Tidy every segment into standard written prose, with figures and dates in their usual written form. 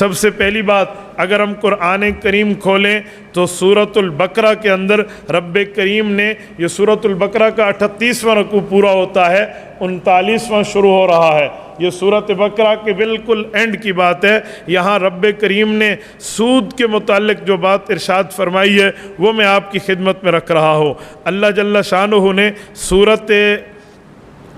سب سے پہلی بات، اگر ہم قرآن کریم کھولیں تو سورۃ البقرہ کے اندر رب کریم نے، یہ سورۃ البقرہ کا 38واں رکوع پورا ہوتا ہے، 39واں شروع ہو رہا ہے، یہ سورۃ بقرہ کے بالکل اینڈ کی بات ہے۔ یہاں رب کریم نے سود کے متعلق جو بات ارشاد فرمائی ہے وہ میں آپ کی خدمت میں رکھ رہا ہوں۔ اللہ جل شانہ نے سورۃ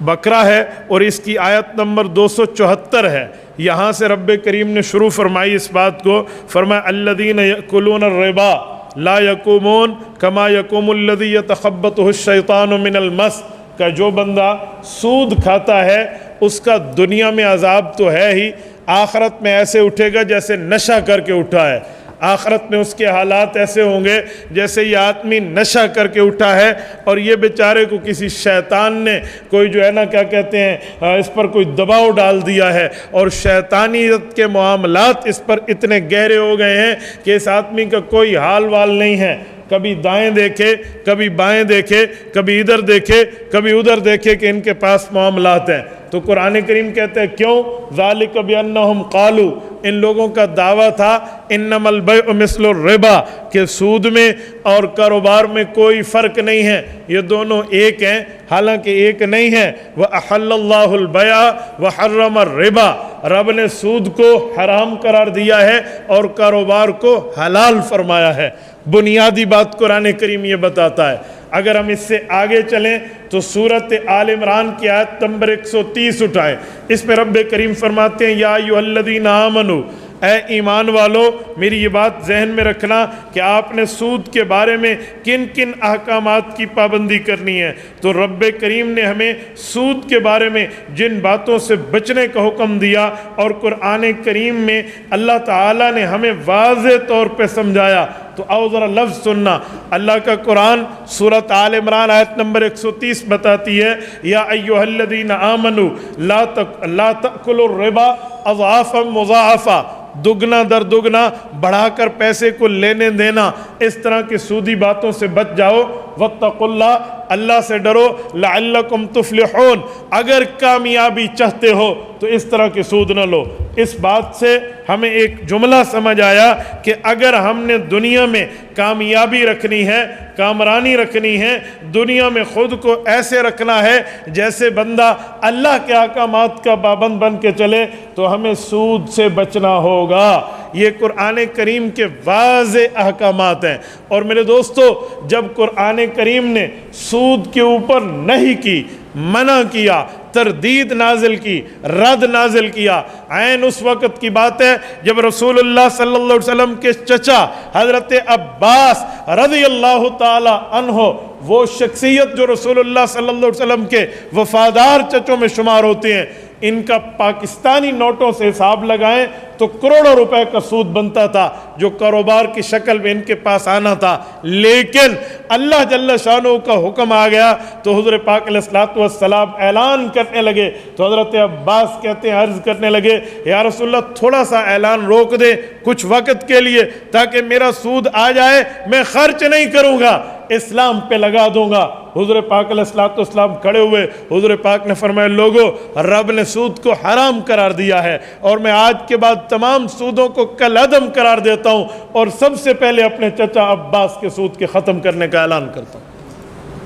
بقرہ ہے اور اس کی آیت نمبر 274 ہے، یہاں سے رب کریم نے شروع فرمائی اس بات کو، فرمایا الذین یأکلون الربا لا یقومون کما یقوم الذی یتخبطہ الشیطان من المس، کا جو بندہ سود کھاتا ہے اس کا دنیا میں عذاب تو ہے ہی، آخرت میں ایسے اٹھے گا جیسے نشہ کر کے اٹھا ہے۔ آخرت میں اس کے حالات ایسے ہوں گے جیسے یہ آدمی نشہ کر کے اٹھا ہے اور یہ بیچارے کو کسی شیطان نے کوئی جو ہے نا کیا کہتے ہیں اس پر کوئی دباؤ ڈال دیا ہے، اور شیطانیت کے معاملات اس پر اتنے گہرے ہو گئے ہیں کہ اس آدمی کا کوئی حال وال نہیں ہے، کبھی دائیں دیکھے کبھی بائیں دیکھے، کبھی ادھر دیکھے کبھی ادھر دیکھے کہ ان کے پاس معاملات ہیں۔ تو قرآن کریم کہتے ہیں کیوں؟ ذالک بانہم قالوا، ان لوگوں کا دعویٰ تھا انما البیع مثل الربا، کہ سود میں اور کاروبار میں کوئی فرق نہیں ہے، یہ دونوں ایک ہیں، حالانکہ ایک نہیں ہے۔ وَأَحَلَّ اللَّهُ الْبَيْعَ وَحَرَّمَ الرِّبَا، رب نے سود کو حرام قرار دیا ہے اور کاروبار کو حلال فرمایا ہے۔ بنیادی بات قرآن کریم یہ بتاتا ہے۔ اگر ہم اس سے آگے چلیں تو سورۃ آل عمران کی آیت نمبر 130 اٹھائیں، اس میں رب کریم فرماتے ہیں یا ایھا الذین آمنوا، اے ایمان والو، میری یہ بات ذہن میں رکھنا کہ آپ نے سود کے بارے میں کن کن احکامات کی پابندی کرنی ہے۔ تو رب کریم نے ہمیں سود کے بارے میں جن باتوں سے بچنے کا حکم دیا اور قرآن کریم میں اللہ تعالیٰ نے ہمیں واضح طور پہ سمجھایا، تو آؤ ذرا لفظ سننا۔ اللہ کا قرآن سورۃ آل عمران آیت نمبر 130 بتاتی ہے یا ایھا الذین آمنوا لا تأکلوا الربا اضعافا مضاعفا، دگنا در دگنا بڑھا کر پیسے کو لینے دینا، اس طرح کی سودی باتوں سے بچ جاؤ۔ واتقوا اللہ، اللہ سے ڈرو، لعلکم تفلحون، اگر کامیابی چاہتے ہو تو اس طرح کی سود نہ لو۔ اس بات سے ہمیں ایک جملہ سمجھ آیا کہ اگر ہم نے دنیا میں کامیابی رکھنی ہے، کامرانی رکھنی ہے، دنیا میں خود کو ایسے رکھنا ہے جیسے بندہ اللہ کے احکامات کا پابند بن کے چلے، تو ہمیں سود سے بچنا ہوگا۔ یہ قرآن کریم کے واضح احکامات ہیں۔ اور میرے دوستو، جب قرآن کریم نے سود کے اوپر نہیں کی، منع کیا، تردید نازل کی، رد نازل کیا، عین اس وقت کی بات ہے جب رسول اللہ صلی اللہ علیہ وسلم کے چچا حضرت عباس رضی اللہ تعالی عنہ، وہ شخصیت جو رسول اللہ صلی اللہ علیہ وسلم کے وفادار چچوں میں شمار ہوتے ہیں، ان کا پاکستانی نوٹوں سے حساب لگائیں تو کروڑوں روپے کا سود بنتا تھا جو کاروبار کی شکل میں ان کے پاس آنا تھا۔ لیکن اللہ جل شانہ کا حکم آ گیا تو حضور پاک علیہ الصلوۃ والسلام اعلان کرنے لگے، تو حضرت عباس کہتے ہیں عرض کرنے لگے یا رسول اللہ تھوڑا سا اعلان روک دیں کچھ وقت کے لیے تاکہ میرا سود آ جائے، میں خرچ نہیں کروں گا، اسلام پہ لگا دوں گا۔ حضور پاک علیہ الصلوۃ والسلام کھڑے ہوئے، حضور پاک نے فرمایا لوگو، رب نے سود کو حرام قرار دیا ہے اور میں آج کے بعد تمام سودوں کو کالعدم قرار دیتا ہوں اور سب سے پہلے اپنے چچا عباس کے سود کے ختم کرنے کا اعلان کرتا ہوں۔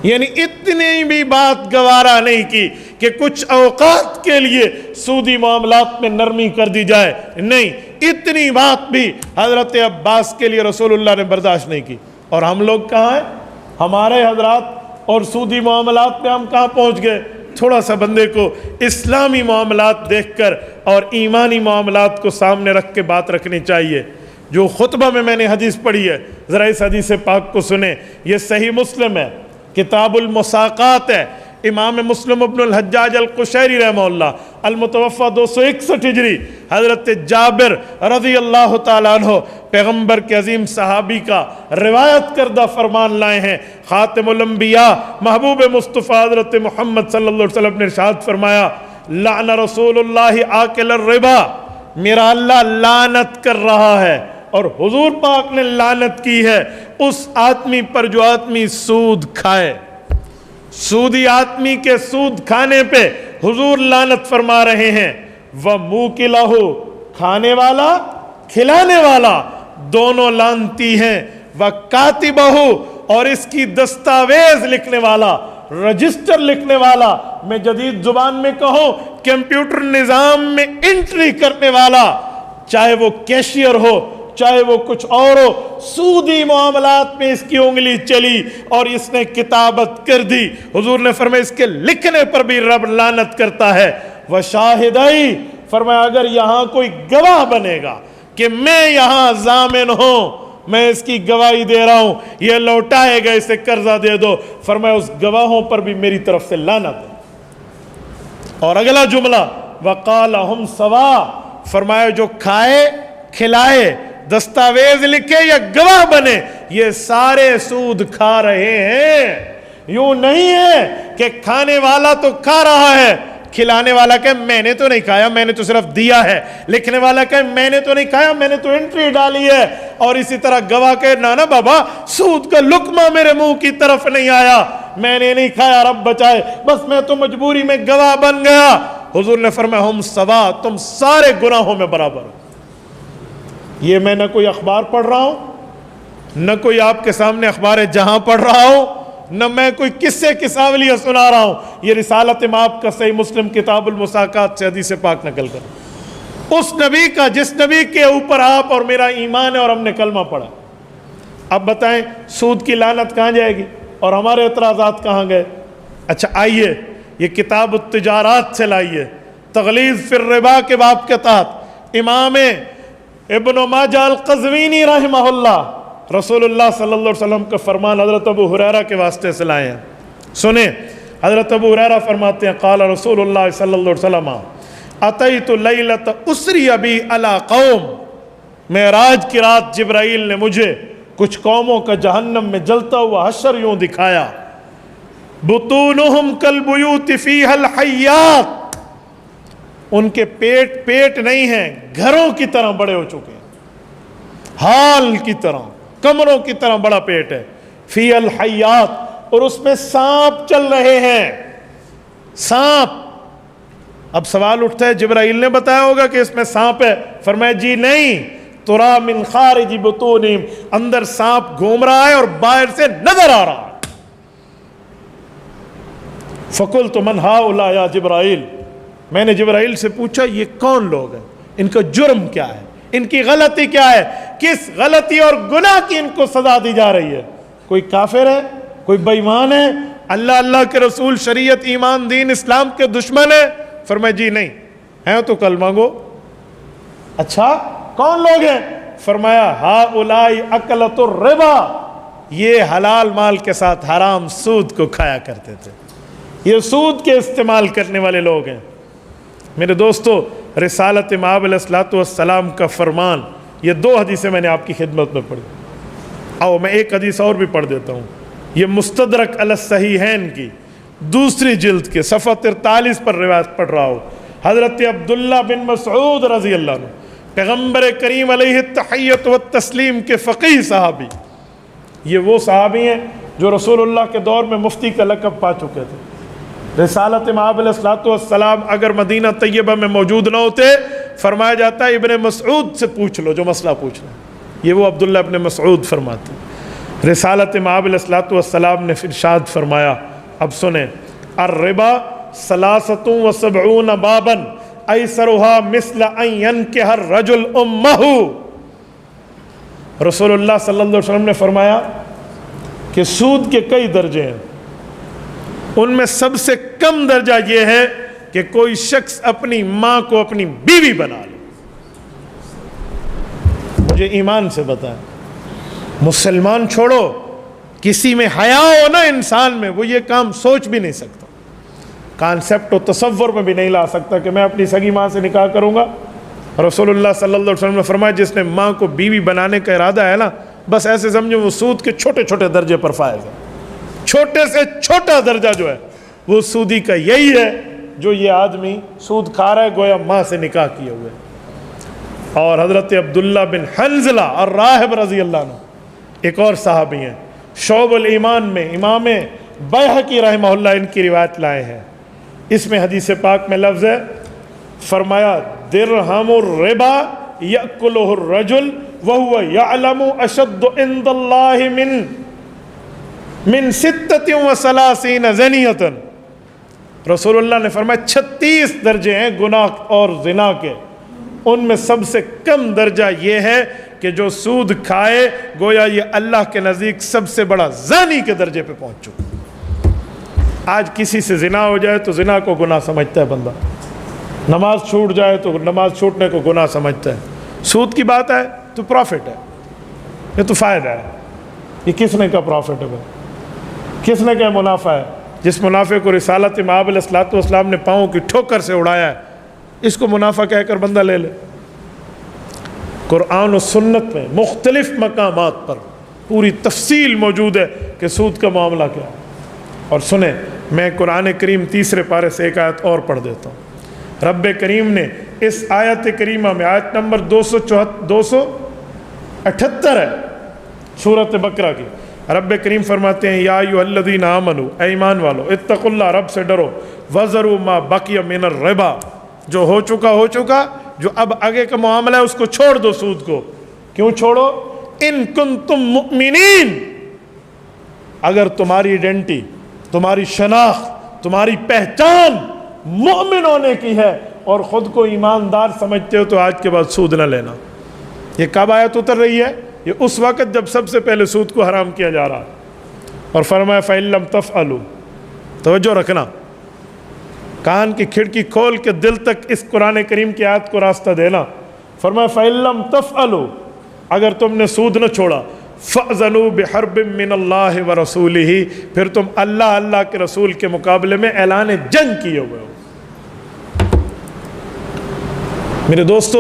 یعنی اتنی بھی بات گوارا نہیں کی کہ کچھ اوقات کے لیے سودی معاملات میں نرمی کر دی جائے، نہیں، اتنی بات بھی حضرت عباس کے لیے رسول اللہ نے برداشت نہیں کی۔ اور ہم لوگ کہاں ہیں؟ ہمارے حضرات اور سودی معاملات میں ہم کہاں پہنچ گئے؟ تھوڑا سا بندے کو اسلامی معاملات دیکھ کر اور ایمانی معاملات کو سامنے رکھ کے بات رکھنی چاہیے۔ جو خطبہ میں نے حدیث پڑھی ہے، ذرا اس حدیث پاک کو سنیں، یہ صحیح مسلم ہے، کتاب المساقات ہے، امام مسلم ابن الحجاج القشیری رحمہ اللہ، المتوفہ 261 ہجری، حضرت جابر رضی اللہ تعالیٰ عنہ پیغمبر کے عظیم صحابی کا روایت کردہ فرمان لائے ہیں۔ خاتم الانبیاء محبوب مصطفیٰ حضرت محمد صلی اللہ علیہ وسلم نے ارشاد فرمایا لعن رسول اللہ آکل الربا، میرا اللہ لعنت کر رہا ہے، اور حضور پاک نے لعنت کی ہے اس آدمی پر جو آدمی سود کھائے۔ سودی آدمی کے سود کھانے پہ حضور لعنت فرما رہے ہیں۔ وَمُوكِلَهُ، کھانے والا کھلانے والا دونوں لانتی ہیں، وَكَاتِبَهُ اور اس کی دستاویز لکھنے والا، رجسٹر لکھنے والا، میں جدید زبان میں کہوں کمپیوٹر نظام میں انٹری کرنے والا، چاہے وہ کیشیئر ہو چاہے وہ کچھ اور ہو، سودی معاملات میں اس کی انگلی چلی اور اس نے کتابت کر دی۔ حضور نے فرمایا اس کے لکھنے پر بھی رب لعنت کرتا ہے۔ وشاہدائی فرمایا اگر یہاں کوئی گواہ بنے گا کہ میں یہاں ضامن ہوں، میں اس کی گواہی دے رہا ہوں، یہ لوٹائے گا، اسے قرضہ دے دو، فرمایا اس گواہوں پر بھی میری طرف سے لعنت ہے۔ اور اگلا جملہ وقال ہم سوا، فرمایا جو کھائے کھلائے، دستاویز لکھے یا گواہ بنے، یہ سارے سود کھا رہے ہیں۔ یوں نہیں ہے کہ کھانے والا تو کھا رہا ہے، کھلانے والا کہ میں نے تو نہیں کھایا، میں نے تو صرف دیا ہے، لکھنے والا کہ میں نے تو نہیں کھایا، میں نے تو انٹری ڈالی ہے، اور اسی طرح گواہ کہ نا بابا سود کا لقمہ میرے منہ کی طرف نہیں آیا، میں نے نہیں کھایا، رب بچائے، بس میں تو مجبوری میں گواہ بن گیا۔ حضور نے فرمایا ہم سوا، تم سارے گناہوں میں برابر ہو۔ یہ میں نہ کوئی اخبار پڑھ رہا ہوں، نہ کوئی آپ کے سامنے اخبار جہاں پڑھ رہا ہوں، نہ میں کوئی قصے قصاولیہ سنا رہا ہوں، یہ رسالت مآب کا صحیح مسلم کتاب المساقات سے حدیث پاک نقل کر، اس نبی کا جس نبی کے اوپر آپ اور میرا ایمان ہے اور ہم نے کلمہ پڑھا۔ اب بتائیں سود کی لعنت کہاں جائے گی اور ہمارے اعتراضات کہاں گئے؟ اچھا آئیے یہ کتاب التجارات سے لائیے، تغلیظ فی الربا کے باب کے تحت امام ابن ماجہ القزوینی رحمہ اللہ رسول اللہ صلی اللہ علیہ وسلم کا فرمان حضرت ابو ہریرہ کے واسطے سے لائے ہیں۔ سنیں حضرت ابو ہریرہ فرماتے ہیں قال رسول اللہ صلی اللہ علیہ وسلم اتیت لیلۃ اسری بی علی قوم، معراج کی رات جبرائیل نے مجھے کچھ قوموں کا جہنم میں جلتا ہوا حشر یوں دکھایا، بطونہم کالبیوت فیہا الحیات، ان کے پیٹ نہیں ہیں، گھروں کی طرح بڑے ہو چکے ہیں، ہال کی طرح، کمروں کی طرح بڑا پیٹ ہے، فی الحیات، اور اس میں سانپ چل رہے ہیں، سانپ۔ اب سوال اٹھتا ہے جبرائیل نے بتایا ہوگا کہ اس میں سانپ ہے، فرمایا جی نہیں، ترا من خارج بطونہم، اندر سانپ گھوم رہا ہے اور باہر سے نظر آ رہا ہے۔ فقلت من ہؤلاء یا جبرائیل، میں نے جبرائیل سے پوچھا یہ کون لوگ ہیں، ان کا جرم کیا ہے، ان کی غلطی کیا ہے، کس غلطی اور گناہ کی ان کو سزا دی جا رہی ہے؟ کوئی کافر ہے، کوئی بے ایمان ہے، اللہ کے رسول شریعت ایمان دین اسلام کے دشمن ہے؟ فرمایا جی نہیں ہیں تو کلمہ گو۔ اچھا کون لوگ ہیں؟ فرمایا ہؤلاء اکلۃ الربا، یہ حلال مال کے ساتھ حرام سود کو کھایا کرتے تھے، یہ سود کے استعمال کرنے والے لوگ ہیں۔ میرے دوستو رسالت مآب علیہ الصلوۃ والسلام کا فرمان، یہ دو حدیثیں میں نے آپ کی خدمت میں پڑھی، آؤ میں ایک حدیث اور بھی پڑھ دیتا ہوں، یہ مستدرک علی الصحیحین کی دوسری جلد کے صفحہ 43 پر روایت پڑھ رہا ہوں، حضرت عبداللہ بن مسعود رضی اللہ عنہ، پیغمبر کریم علیہ التحیۃ والتسلیم کے فقیہ صحابی، یہ وہ صحابی ہیں جو رسول اللہ کے دور میں مفتی کا لقب پا چکے تھے۔ رسالت مآب علیہ الصلوۃ والسلام اگر مدینہ طیبہ میں موجود نہ ہوتے، فرمایا جاتا ہے ابن مسعود سے پوچھ لو جو مسئلہ پوچھنا، یہ وہ عبداللہ ابن مسعود فرماتے ہیں۔ رسالت مآب علیہ الصلوۃ والسلام نے ارشاد فرمایا، اب سنیں، الربا 73 بابا ایسرها مثل ان ينكح الرجل امه، رسول اللہ صلی اللہ علیہ وسلم نے فرمایا کہ سود کے کئی درجے ہیں، ان میں سب سے کم درجہ یہ ہے کہ کوئی شخص اپنی ماں کو اپنی بیوی بنا لے۔ مجھے ایمان سے بتائیں، مسلمان چھوڑو، کسی میں حیا ہو نا انسان میں، وہ یہ کام سوچ بھی نہیں سکتا، کانسیپٹ و تصور میں بھی نہیں لا سکتا کہ میں اپنی سگی ماں سے نکاح کروں گا۔ رسول اللہ صلی اللہ علیہ وسلم نے فرمایا جس نے ماں کو بیوی بنانے کا ارادہ ہے نا، بس ایسے سمجھو وہ سود کے چھوٹے چھوٹے درجے پر فائز ہے، چھوٹے سے چھوٹا درجہ جو ہے وہ سودی کا یہی ہے، جو یہ آدمی سود کھا رہا ہے گویا ماں سے نکاح کیے ہوئے۔ اور حضرت عبداللہ بن حنظلہ الراہب رضی اللہ عنہ ایک اور صحابی ہیں، شعب الایمان میں امام بیہقی رحمہ اللہ ان کی روایت لائے ہیں، اس میں حدیث پاک میں لفظ ہے، فرمایا درہم الربا یأکلہ الرجل وہو یعلم اشد عند اللہ من 36 زنیۃ۔ رسول اللہ نے فرمایا 36 درجے ہیں گناہ اور زنا کے، ان میں سب سے کم درجہ یہ ہے کہ جو سود کھائے گویا یہ اللہ کے نزدیک سب سے بڑا زانی کے درجے پہ پہنچ چکا۔ آج کسی سے زنا ہو جائے تو زنا کو گناہ سمجھتا ہے بندہ، نماز چھوٹ جائے تو نماز چھوٹنے کو گناہ سمجھتا ہے، سود کی بات ہے تو پروفٹ ہے، یہ تو فائدہ ہے، یہ کس نے کا پروفٹ ہے بھائی؟ کس نے کا منافع ہے؟ جس منافع کو رسالت مآب علیہ الصلوۃ والسلام نے پاؤں کی ٹھوکر سے اڑایا ہے، اس کو منافع کہہ کر بندہ لے لے۔ قرآن و سنت میں مختلف مقامات پر پوری تفصیل موجود ہے کہ سود کا معاملہ کیا ہے۔ اور سنیں، میں قرآن کریم 3 پارے سے ایک آیت اور پڑھ دیتا ہوں۔ رب کریم نے اس آیت کریمہ میں، آیت نمبر 278 ہے سورۃ بقرہ کی، رب کریم فرماتے ہیں یا ایھا الذین آمنوا، اے ایمان والو، اتقوا اللہ، رب سے ڈرو، وذروا ما بقی من الربا، جو ہو چکا ہو چکا، جو اب آگے کا معاملہ ہے اس کو چھوڑ دو، سود کو۔ کیوں چھوڑو؟ ان کنتم مؤمنین، اگر تمہاری آئیڈینٹی، تمہاری شناخت، تمہاری پہچان مومن ہونے کی ہے اور خود کو ایماندار سمجھتے ہو تو آج کے بعد سود نہ لینا۔ یہ کب آیت اتر رہی ہے؟ یہ اس وقت جب سب سے پہلے سود کو حرام کیا جا رہا ہے، اور فرمایا فَإِن لَمْ تَفْعَلُوا، توجہ رکھنا، کان کی کھڑکی کھول کے دل تک اس قرآن کریم کی آیت کو راستہ دینا۔ فرمایا فَإِن لَمْ تَفْعَلُوا، اگر تم نے سود نہ چھوڑا، فَأْذَنُوا بِحَرْبٍ مِّنَ اللَّهِ وَرَسُولِهِ، پھر تم اللہ کے رسول کے مقابلے میں اعلان جنگ کیے ہوئے ہو۔ میرے دوستو،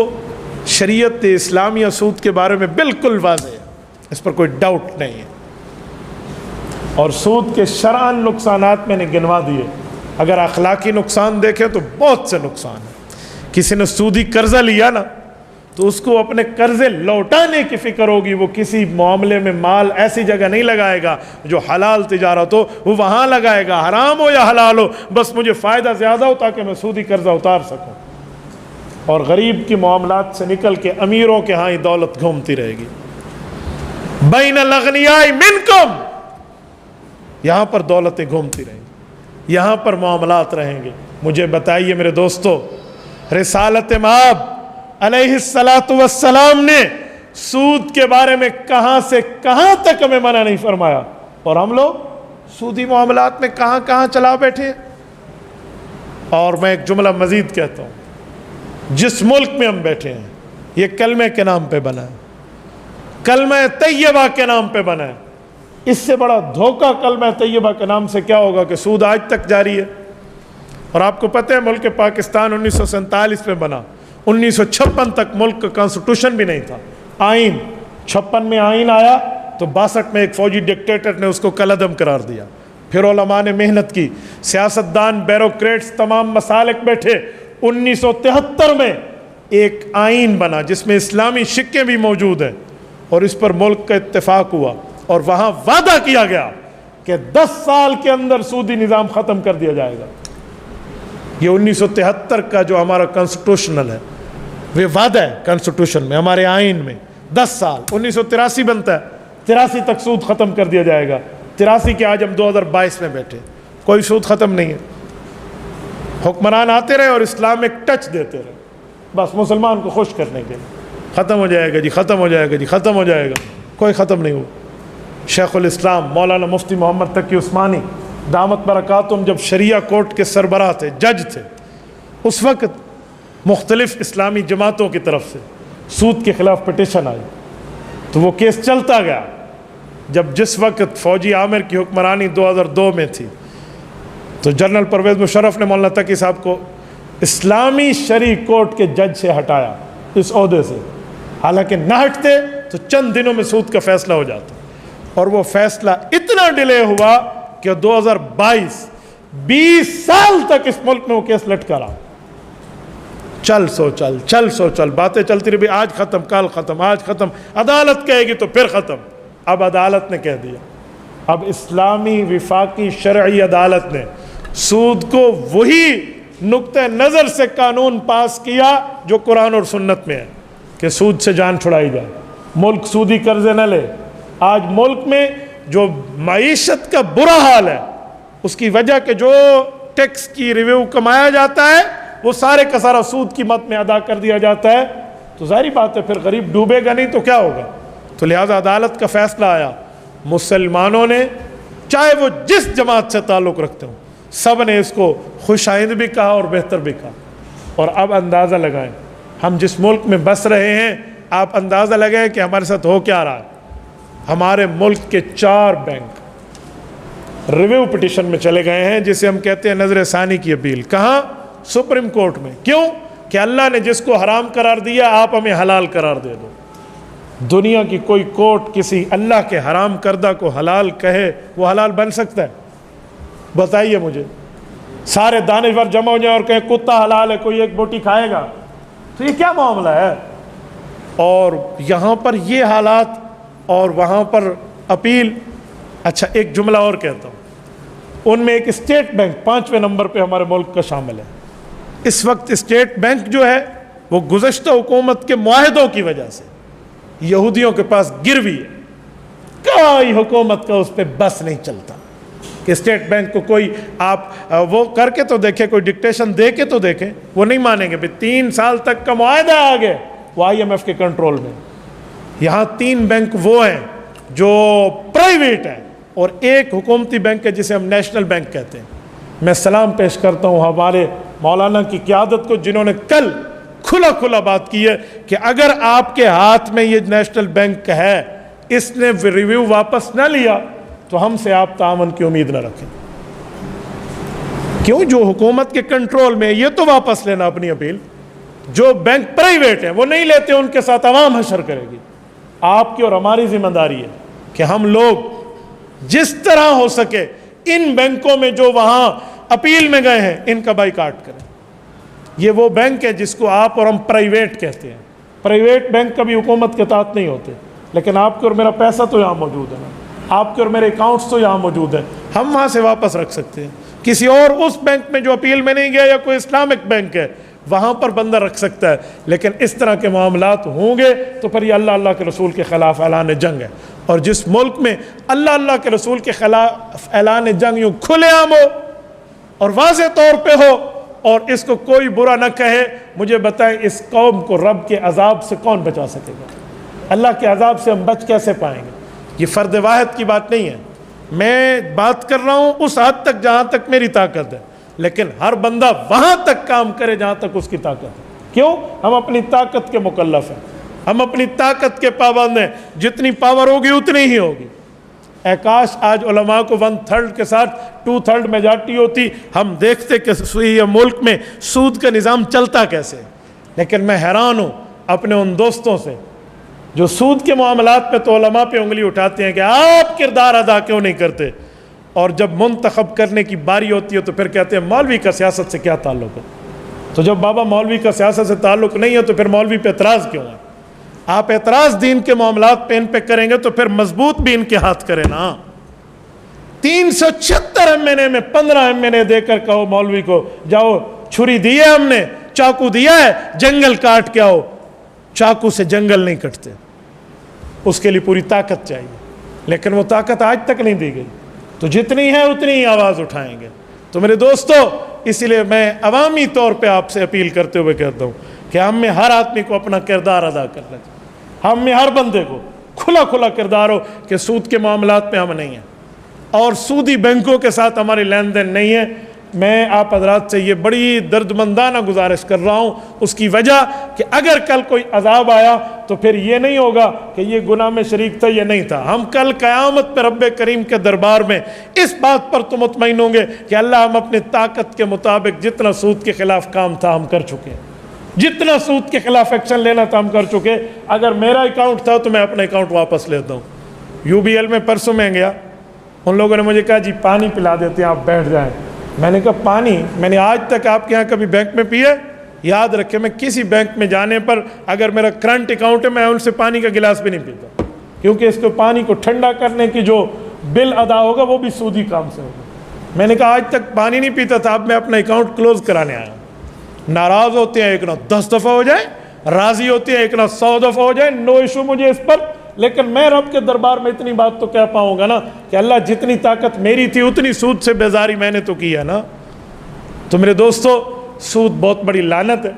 شریعت اسلامیہ سود کے بارے میں بالکل واضح ہے، اس پر کوئی ڈاؤٹ نہیں ہے، اور سود کے شرعاً نقصانات میں نے گنوا دیے۔ اگر اخلاقی نقصان دیکھیں تو بہت سے نقصان ہیں۔ کسی نے سودی قرضہ لیا نا تو اس کو اپنے قرضے لوٹانے کی فکر ہوگی، وہ کسی معاملے میں مال ایسی جگہ نہیں لگائے گا جو حلال تجارت ہو، وہ وہاں لگائے گا، حرام ہو یا حلال ہو، بس مجھے فائدہ زیادہ ہو تاکہ میں سودی قرضہ اتار سکوں۔ اور غریب کی معاملات سے نکل کے امیروں کے ہاں ہی دولت گھومتی رہے گی۔ بین الاغنیاء منکم، یہاں پر دولتیں گھومتی رہیں گی، یہاں پر معاملات رہیں گے۔ مجھے بتائیے میرے دوستو، رسالت مآب علیہ السلام نے سود کے بارے میں کہاں سے کہاں تک ہمیں منع نہیں فرمایا، اور ہم لوگ سودی معاملات میں کہاں کہاں چلا بیٹھے۔ اور میں ایک جملہ مزید کہتا ہوں، جس ملک میں ہم بیٹھے ہیں یہ کلمہ کے نام پہ بنا ہے، کلمہ طیبہ کے نام پہ بنا ہے، اس سے بڑا دھوکہ کلمہ طیبہ کے نام سے کیا ہوگا کہ سود آج تک جاری ہے۔ اور آپ کو پتہ ہے ملک پاکستان 1947 میں بنا، 1956 تک ملک کا کانسٹیٹیوشن بھی نہیں تھا، آئین 56 میں آئین آیا تو 62 میں ایک فوجی ڈکٹیٹر نے اس کو کالعدم قرار دیا۔ پھر علماء نے محنت کی، سیاستدان، بیوروکریٹس، تمام مسالک بیٹھے، 1973 میں ایک آئین بنا جس میں اسلامی شقیں بھی موجود ہیں، اور اس پر ملک کا اتفاق ہوا، اور وہاں وعدہ کیا گیا کہ 10 سال کے اندر سودی نظام ختم کر دیا جائے گا۔ یہ 1973 کا جو ہمارا کانسٹیٹیوشنل ہے، وہ وعدہ ہے کانسٹیٹیوشن میں، ہمارے آئین میں 10 سال، 1983 بنتا ہے، 83 تک سود ختم کر دیا جائے گا۔ 83 کے آج ہم 2022 میں بیٹھے، کوئی سود ختم نہیں ہے۔ حکمران آتے رہے اور اسلامک ٹچ دیتے رہے، بس مسلمان کو خوش کرنے کے لیے، ختم ہو جائے گا جی، ختم ہو جائے گا جی، ختم ہو جائے گا، کوئی ختم نہیں ہوا۔ شیخ الاسلام مولانا مفتی محمد تقی عثمانی دامت برکاتہم جب شریعہ کورٹ کے سربراہ تھے، جج تھے، اس وقت مختلف اسلامی جماعتوں کی طرف سے سود کے خلاف پٹیشن آئی، تو وہ کیس چلتا گیا۔ جب جس وقت فوجی عامر کی حکمرانی 2002 میں تھی تو جنرل پرویز مشرف نے مولانا تقی صاحب کو اسلامی شرعی کورٹ کے جج سے ہٹایا اس عہدے سے، حالانکہ نہ ہٹتے تو چند دنوں میں سود کا فیصلہ ہو جاتا، اور وہ فیصلہ اتنا ڈیلے ہوا کہ 2022 20 سال تک اس ملک میں وہ کیس لٹکا رہا۔ چل سو چل باتیں چلتی رہی، آج ختم، کل ختم، آج ختم، عدالت کہے گی تو پھر ختم۔ اب عدالت نے کہہ دیا، اب اسلامی وفاقی شرعی عدالت نے سود کو وہی نقطہ نظر سے قانون پاس کیا جو قرآن اور سنت میں ہے۔ کہ سود سے جان چھڑائی جائے، ملک سودی قرضے نہ لے۔ آج ملک میں جو معیشت کا برا حال ہے اس کی وجہ کہ جو ٹیکس کی ریویو کمایا جاتا ہے وہ سارے کا سارا سود کی مد میں ادا کر دیا جاتا ہے، تو ظاہری بات ہے پھر غریب ڈوبے گا نہیں تو کیا ہوگا۔ تو لہذا عدالت کا فیصلہ آیا، مسلمانوں نے چاہے وہ جس جماعت سے تعلق رکھتے ہوں سب نے اس کو خوش آئند بھی کہا اور بہتر بھی کہا۔ اور اب اندازہ لگائیں ہم جس ملک میں بس رہے ہیں، آپ اندازہ لگائیں کہ ہمارے ساتھ ہو کیا رہا ہے۔ ہمارے ملک کے 4 بینک ریویو پٹیشن میں چلے گئے ہیں، جسے ہم کہتے ہیں نظر ثانی کی اپیل۔ کہاں؟ سپریم کورٹ میں۔ کیوں؟ کہ اللہ نے جس کو حرام قرار دیا آپ ہمیں حلال قرار دے دو۔ دنیا کی کوئی کورٹ کسی اللہ کے حرام کردہ کو حلال کہے وہ حلال بن سکتا ہے؟ بتائیے مجھے۔ سارے دانشور جمع ہو جائیں اور کہیں کتا حلال ہے، کوئی ایک بوٹی کھائے گا؟ تو یہ کیا معاملہ ہے؟ اور یہاں پر یہ حالات اور وہاں پر اپیل۔ اچھا ایک جملہ اور کہتا ہوں، ان میں ایک اسٹیٹ بینک 5ویں نمبر پہ ہمارے ملک کا شامل ہے۔ اس وقت اسٹیٹ بینک جو ہے وہ گزشتہ حکومت کے معاہدوں کی وجہ سے یہودیوں کے پاس گروی ہے، کوئی حکومت کا اس پہ بس نہیں چلتا کہ اسٹیٹ بینک کو کوئی آپ وہ کر کے تو دیکھیں، کوئی ڈکٹیشن دے کے تو دیکھیں، وہ نہیں مانیں گے۔ 3 سال تک کا معاہدہ آگے وہ IMF کے کنٹرول میں۔ یہاں 3 بینک وہ ہیں جو پرائیویٹ ہیں اور ایک حکومتی بینک ہے جسے ہم نیشنل بینک کہتے ہیں۔ میں سلام پیش کرتا ہوں ہمارے مولانا کی قیادت کو، جنہوں نے کل کھلا بات کی ہے کہ اگر آپ کے ہاتھ میں یہ نیشنل بینک ہے، اس نے ریویو واپس نہ لیا تو ہم سے آپ تعاون کی امید نہ رکھیں۔ کیوں؟ جو حکومت کے کنٹرول میں، یہ تو واپس لینا اپنی اپیل۔ جو بینک پرائیویٹ ہیں وہ نہیں لیتے، ان کے ساتھ عوام حشر کرے گی۔ آپ کی اور ہماری ذمہ داری ہے کہ ہم لوگ جس طرح ہو سکے ان بینکوں میں جو وہاں اپیل میں گئے ہیں ان کا بائیکاٹ کریں۔ یہ وہ بینک ہے جس کو آپ اور ہم پرائیویٹ کہتے ہیں۔ پرائیویٹ بینک کبھی حکومت کے تحت نہیں ہوتے، لیکن آپ کے اور میرا پیسہ تو یہاں موجود ہے نا، آپ کے اور میرے اکاؤنٹس تو یہاں موجود ہیں، ہم وہاں سے واپس رکھ سکتے ہیں۔ کسی اور اس بینک میں جو اپیل میں نہیں گیا یا کوئی اسلامک بینک ہے وہاں پر بندہ رکھ سکتا ہے، لیکن اس طرح کے معاملات ہوں گے تو پھر یہ اللہ کے رسول کے خلاف اعلان جنگ ہے۔ اور جس ملک میں اللہ کے رسول کے خلاف اعلان جنگ یوں کھلے عام ہو اور واضح طور پہ ہو اور اس کو کوئی برا نہ کہے، مجھے بتائیں اس قوم کو رب کے عذاب سے کون بچا سکے گا؟ اللہ کے عذاب سے ہم بچ کیسے پائیں گے؟ یہ فرد واحد کی بات نہیں ہے، میں بات کر رہا ہوں اس حد تک جہاں تک میری طاقت ہے، لیکن ہر بندہ وہاں تک کام کرے جہاں تک اس کی طاقت ہے۔ کیوں؟ ہم اپنی طاقت کے مکلف ہیں، ہم اپنی طاقت کے پابند ہیں، جتنی پاور ہوگی اتنی ہی ہوگی۔ اے کاش آج علماء کو 1/3 کے ساتھ 2/3 میجارٹی ہوتی، ہم دیکھتے کہ یہ ملک میں سود کا نظام چلتا کیسے۔ لیکن میں حیران ہوں اپنے ان دوستوں سے جو سود کے معاملات پہ تو علماء پہ انگلی اٹھاتے ہیں کہ آپ کردار ادا کیوں نہیں کرتے، اور جب منتخب کرنے کی باری ہوتی ہے تو پھر کہتے ہیں مولوی کا سیاست سے کیا تعلق ہے۔ تو جب بابا مولوی کا سیاست سے تعلق نہیں ہے تو پھر مولوی پہ اعتراض کیوں ہے؟ آپ اعتراض دین کے معاملات پہ ان پہ کریں گے تو پھر مضبوط بھی ان کے ہاتھ کریں نا۔ 376 MNA میں 15 MNA دے کر کہو مولوی کو جاؤ چھری دی ہے ہم نے، چاقو دیا ہے، جنگل کاٹ کے آؤ۔ چاقو سے جنگل نہیں کٹتے، اس کے لیے پوری طاقت چاہیے، لیکن وہ طاقت آج تک نہیں دی گئی۔ تو جتنی ہے اتنی ہی آواز اٹھائیں گے۔ تو میرے دوستو، اسی لیے میں عوامی طور پہ آپ سے اپیل کرتے ہوئے کہتا ہوں کہ ہم میں ہر آدمی کو اپنا کردار ادا کرنا چاہیے، ہم میں ہر بندے کو کھلا کردار ہو کہ سود کے معاملات پہ ہم نہیں ہیں اور سودی بینکوں کے ساتھ ہماری لین دین نہیں ہے۔ میں آپ حضرات سے یہ بڑی دردمندانہ گزارش کر رہا ہوں، اس کی وجہ کہ اگر کل کوئی عذاب آیا تو پھر یہ نہیں ہوگا کہ یہ گناہ میں شریک تھا، یہ نہیں تھا۔ ہم کل قیامت پہ رب کریم کے دربار میں اس بات پر تو مطمئن ہوں گے کہ اللہ ہم اپنی طاقت کے مطابق جتنا سود کے خلاف کام تھا ہم کر چکے، جتنا سود کے خلاف ایکشن لینا تھا ہم کر چکے۔ اگر میرا اکاؤنٹ تھا تو میں اپنا اکاؤنٹ واپس لیتا ہوں۔ UBL میں پرسوں میں گیا، ان لوگوں نے مجھے کہا جی پانی پلا دیتے ہیں آپ بیٹھ جائیں۔ میں نے کہا پانی میں نے آج تک آپ کے یہاں کبھی بینک میں پیا؟ یاد رکھیں میں کسی بینک میں جانے پر اگر میرا کرنٹ اکاؤنٹ ہے میں ان سے پانی کا گلاس بھی نہیں پیتا، کیونکہ اس کو پانی کو ٹھنڈا کرنے کی جو بل ادا ہوگا وہ بھی سودی کام سے ہوگا۔ میں نے کہا آج تک پانی نہیں پیتا تھا، اب میں اپنا اکاؤنٹ کلوز کرانے آیا ہوں۔ ناراض ہوتے ہیں، ایک نہ 10 دفعہ ہو جائے راضی ہوتی ہے، ایک نہ 100 دفعہ ہو جائے، نو ایشو مجھے اس پر، لیکن میں رب کے دربار میں اتنی بات تو کہہ پاؤں گا نا کہ اللہ جتنی طاقت میری تھی اتنی سود سے بیزاری میں نے تو کیا نا۔ تو میرے دوستو، سود بہت بڑی لعنت ہے۔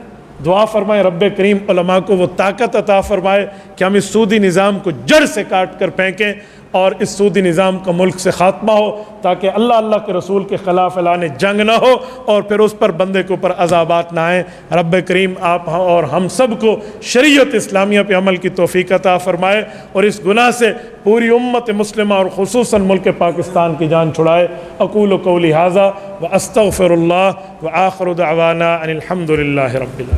دعا فرمائے رب کریم علماء کو وہ طاقت عطا فرمائے کہ ہم اس سودی نظام کو جڑ سے کاٹ کر پھینکیں اور اس سودی نظام کا ملک سے خاتمہ ہو، تاکہ اللہ کے رسول کے خلاف اعلان جنگ نہ ہو اور پھر اس پر بندے کے اوپر عذابات نہ آئیں۔ رب کریم آپ اور ہم سب کو شریعت اسلامیہ پہ عمل کی توفیق عطا فرمائے اور اس گناہ سے پوری امت مسلمہ اور خصوصاً ملک پاکستان کی جان چھڑائے۔ اقول قولی ھذا واستغفر اللہ وآخر دعوانا ان الحمد للہ رب العالمین۔